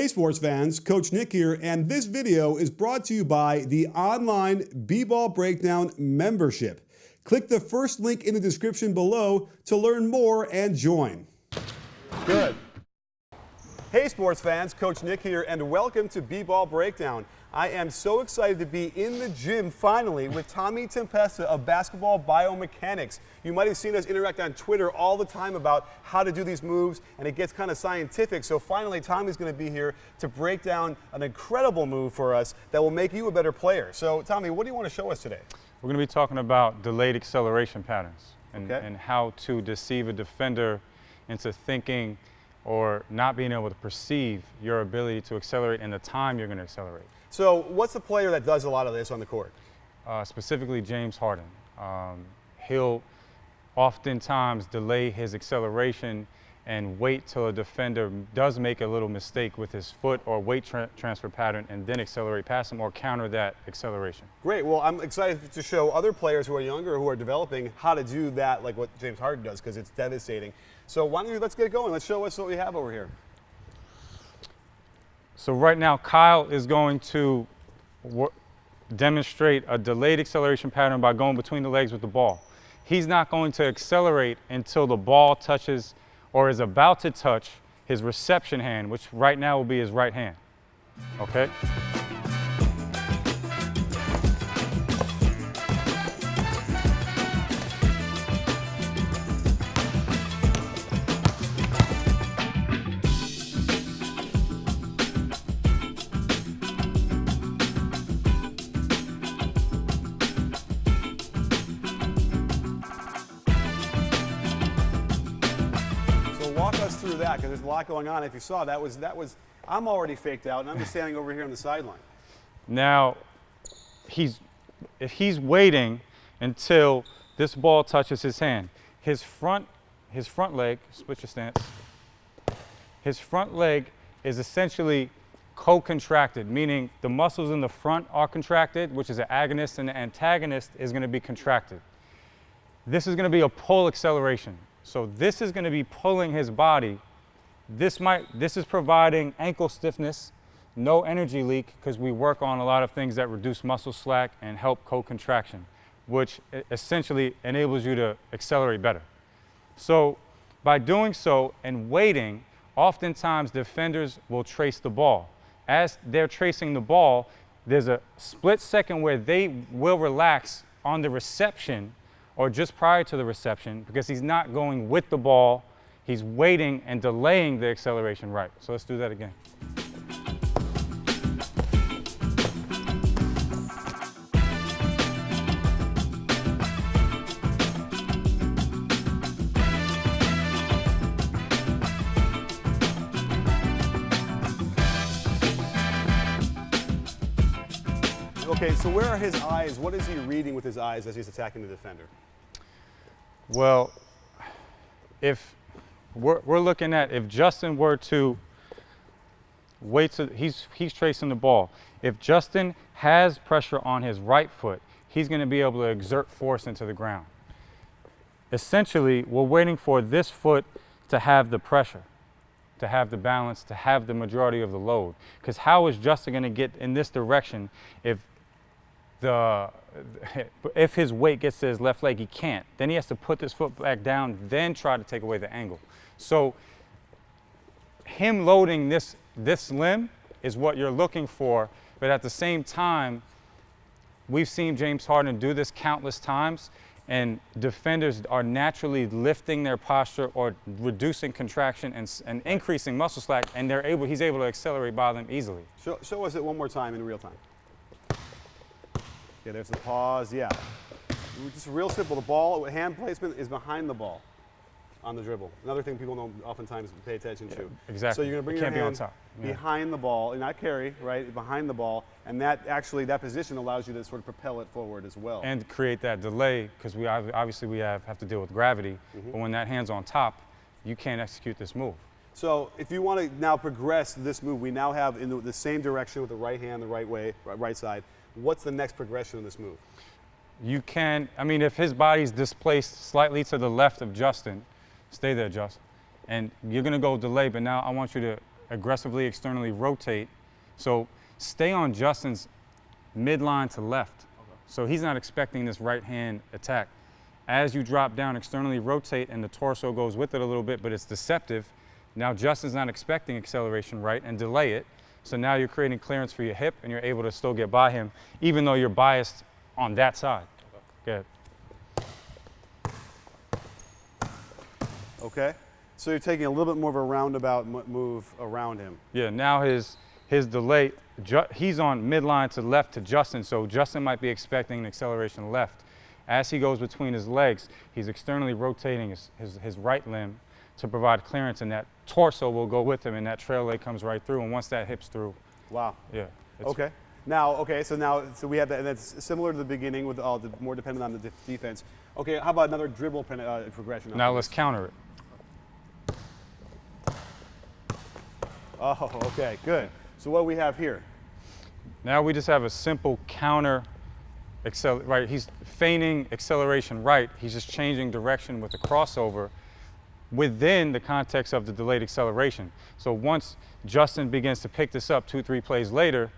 Hey sports fans, Coach Nick here, and this video is brought to you by the online B-Ball Breakdown membership. Click the first link in the description below to learn more and join. Good. Hey sports fans, Coach Nick here, and welcome to B-Ball Breakdown. I am so excited to be in the gym finally with Tommy Tempesta of Basketball Biomechanics. You might have seen us interact on Twitter all the time about how to do these moves, and it gets kind of scientific. So finally, Tommy's going to be here to break down an incredible move for us that will make you a better player. So Tommy, what do you want to show us today? We're going to be talking about delayed acceleration patterns and how to deceive a defender into thinking or not being able to perceive your ability to accelerate and the time you're going to accelerate. So what's the player that does a lot of this on the court? Specifically James Harden. He'll oftentimes delay his acceleration and wait till a defender does make a little mistake with his foot or weight transfer pattern and then accelerate past him or counter that acceleration. Great. Well, I'm excited to show other players who are younger, who are developing, how to do that like what James Harden does, because it's devastating. So why don't you, let's get going. Let's show us what we have over here. So right now, Kyle is going to demonstrate a delayed acceleration pattern by going between the legs with the ball. He's not going to accelerate until the ball touches or is about to touch his reception hand, which right now will be his right hand, okay? Walk us through that, because there's a lot going on. If you saw, that was I'm already faked out, and I'm just standing over here on the sideline. Now, if he's waiting until this ball touches his hand, his front leg, switch your stance, his front leg is essentially co-contracted, meaning the muscles in the front are contracted, which is an agonist, and the antagonist is going to be contracted. This is going to be a pull acceleration. So this is going to be pulling his body. This is providing ankle stiffness, no energy leak, because we work on a lot of things that reduce muscle slack and help co-contraction, which essentially enables you to accelerate better. So by doing so and waiting, oftentimes defenders will trace the ball. As they're tracing the ball, there's a split second where they will relax on the reception or just prior to the reception, because he's not going with the ball, he's waiting and delaying the acceleration right. So let's do that again. Okay, so where are his eyes? What is he reading with his eyes as he's attacking the defender? Well, if we're looking at, if Justin were to wait, he's tracing the ball. If Justin has pressure on his right foot, he's going to be able to exert force into the ground. Essentially, we're waiting for this foot to have the pressure, to have the balance, to have the majority of the load. Because how is Justin going to get in this direction if his weight gets to his left leg? He can't. Then he has to put this foot back down, then try to take away the angle. So him loading this limb is what you're looking for, but at the same time, we've seen James Harden do this countless times, and defenders are naturally lifting their posture or reducing contraction and increasing muscle slack, and he's able to accelerate by them easily. Show us it one more time in real time. Okay, there's the pause, yeah. Just real simple, the ball, hand placement is behind the ball on the dribble. Another thing people don't oftentimes pay attention to. Exactly. So you're going to bring your hand on top. Behind the ball, and not carry, right, behind the ball, and that position allows you to sort of propel it forward as well. And create that delay, because we obviously have to deal with gravity, but when that hand's on top, you can't execute this move. So if you want to now progress this move, we now have in the same direction with the right hand, the right side. What's the next progression of this move? You can, I mean, if his body's displaced slightly to the left of Justin, stay there, Justin. And you're going to go delay, but now I want you to aggressively externally rotate. So stay on Justin's midline to left. So he's not expecting this right hand attack. As you drop down, externally rotate, and the torso goes with it a little bit, but it's deceptive. Now Justin's not expecting acceleration right, and delay it. So now you're creating clearance for your hip, and you're able to still get by him, even though you're biased on that side. Good. Okay. So you're taking a little bit more of a roundabout move around him. Yeah, now his delay, he's on midline to left to Justin, so Justin might be expecting an acceleration left. As he goes between his legs, he's externally rotating his right limb to provide clearance, and that torso will go with him, and that trail leg comes right through, and once that hip's through. Wow. Yeah. Okay. So we have that, and that's similar to the beginning with all the more dependent on the defense. Okay, how about another dribble progression? Now let's counter it. Oh, okay, good. So what do we have here? Now we just have a simple counter right. He's feigning acceleration right. He's just changing direction with the crossover within the context of the delayed acceleration. So once Justin begins to pick this up 2-3 plays later,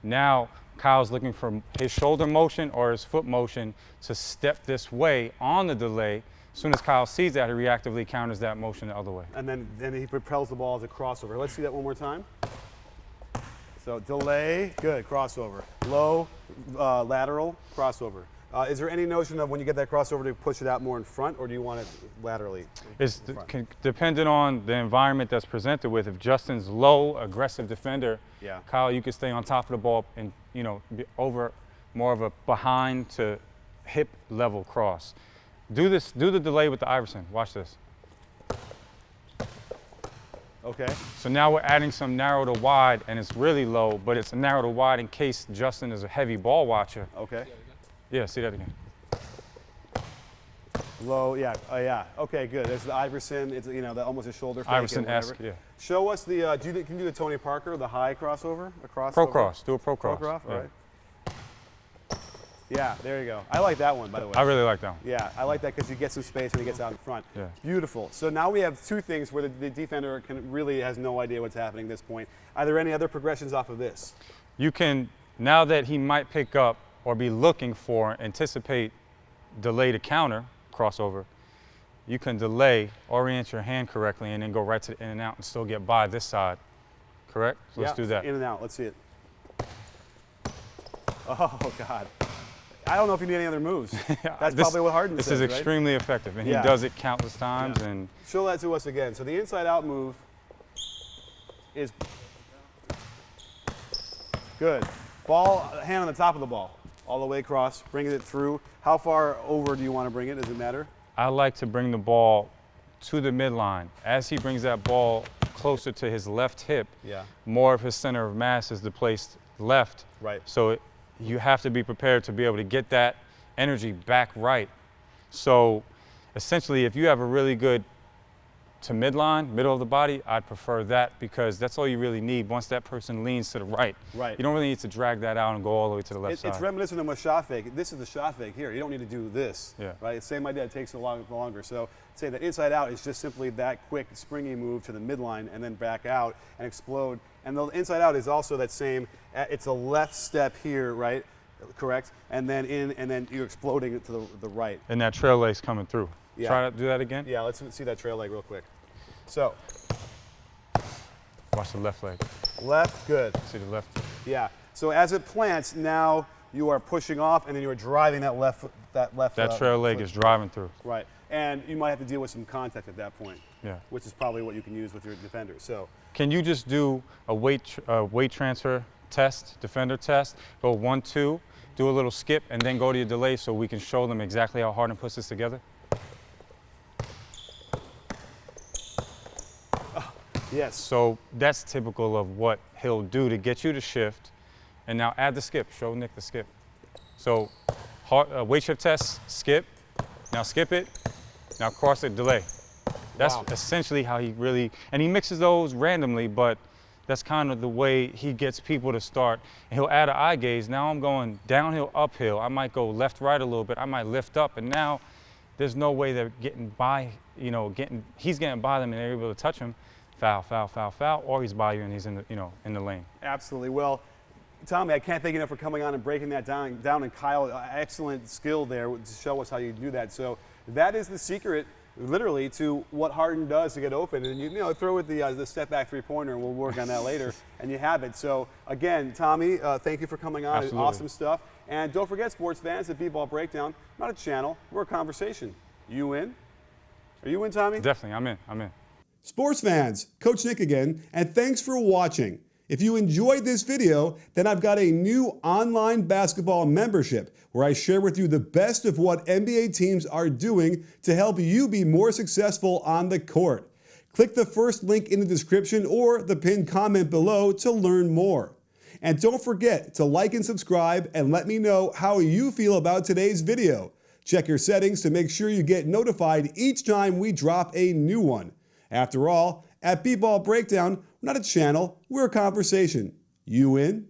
now Kyle's looking for his shoulder motion or his foot motion to step this way on the delay. As soon as Kyle sees that, he reactively counters that motion the other way. And then he propels the ball as a crossover. Let's see that one more time. So delay, good, crossover. Low, lateral, crossover. Is there any notion of when you get that crossover to push it out more in front, or do you want it laterally? It's dependent on the environment that's presented with. If Justin's low, aggressive defender, yeah. Kyle, you can stay on top of the ball and be over more of a behind to hip level cross. Do the delay with the Iverson. Watch this. Okay. So now we're adding some narrow to wide, and it's really low, but it's narrow to wide in case Justin is a heavy ball watcher. Okay. Yeah, see that again. Low, yeah, yeah. Okay, good. There's the Iverson. It's almost a shoulder fake. Iverson-esque, yeah. Show us the. Can you do the Tony Parker, the high crossover, Pro cross. Do a pro cross. Pro cross, yeah. right? Yeah, there you go. I like that one, by the way. I really like that one. Yeah, I like that because you get some space when he gets out in front. Yeah. Beautiful. So now we have two things where the defender really has no idea what's happening at this point. Are there any other progressions off of this? You can, now that he might pick up or be looking for, anticipate delay to counter, crossover, you can delay, orient your hand correctly, and then go right to the in and out and still get by this side. Correct? So let's do that. In and out. Let's see it. Oh, God. I don't know if you need any other moves. That's probably what Harden says, This is extremely effective, and he does it countless times. Yeah. And show that to us again. So the inside-out move is good. Ball, hand on the top of the ball, all the way across, bringing it through. How far over do you want to bring it? Does it matter? I like to bring the ball to the midline. As he brings that ball closer to his left hip, more of his center of mass is placed left. Right. So you have to be prepared to be able to get that energy back right. So essentially, if you have a really good to midline, middle of the body, I'd prefer that because that's all you really need once that person leans to the right. Right. You don't really need to drag that out and go all the way to the left side. It's reminiscent of a shot fake. This is the shot fake here. You don't need to do this. Yeah. Right? It's the same idea. It takes a lot longer. So say that inside out is just simply that quick springy move to the midline and then back out and explode. And the inside out is also that same, it's a left step here, right? Correct? And then in, and then you're exploding it to the right. And that trail leg's coming through. Yeah. Try to do that again? Yeah, let's see that trail leg real quick. So. Watch the left leg. Left, good. See the left? Yeah. So as it plants, now you are pushing off and then you are driving that left. That trail leg is driving through. Right. And you might have to deal with some contact at that point. Yeah. Which is probably what you can use with your defender. So. Can you just do a weight transfer test, defender test, go 1-2, do a little skip, and then go to your delay so we can show them exactly how Harden puts this together? Yes. So that's typical of what he'll do to get you to shift. And now add the skip. Show Nick the skip. So weight shift test, skip. Now skip it. Now cross it, delay. That's essentially how he really, and he mixes those randomly, but that's kind of the way he gets people to start. And he'll add an eye gaze. Now I'm going downhill, uphill. I might go left, right a little bit. I might lift up, and now there's no way they're getting by, he's getting by them and they're able to touch him. foul, foul, foul, foul, or he's by you and he's in the, in the lane. Absolutely. Well, Tommy, I can't thank you enough for coming on and breaking that down. And Kyle, excellent skill there to show us how you do that. So that is the secret, literally, to what Harden does to get open. And you throw it the step back three-pointer, and we'll work on that later. And you have it. So again, Tommy, thank you for coming on. Absolutely. Awesome stuff. And don't forget, sports fans, at B-Ball Breakdown, not a channel, we're a conversation. You in? Are you in, Tommy? Definitely, I'm in. Sports fans, Coach Nick again, and thanks for watching. If you enjoyed this video, then I've got a new online basketball membership where I share with you the best of what NBA teams are doing to help you be more successful on the court. Click the first link in the description or the pinned comment below to learn more. And don't forget to like and subscribe and let me know how you feel about today's video. Check your settings to make sure you get notified each time we drop a new one. After all, at B-Ball Breakdown, we're not a channel, we're a conversation. You in?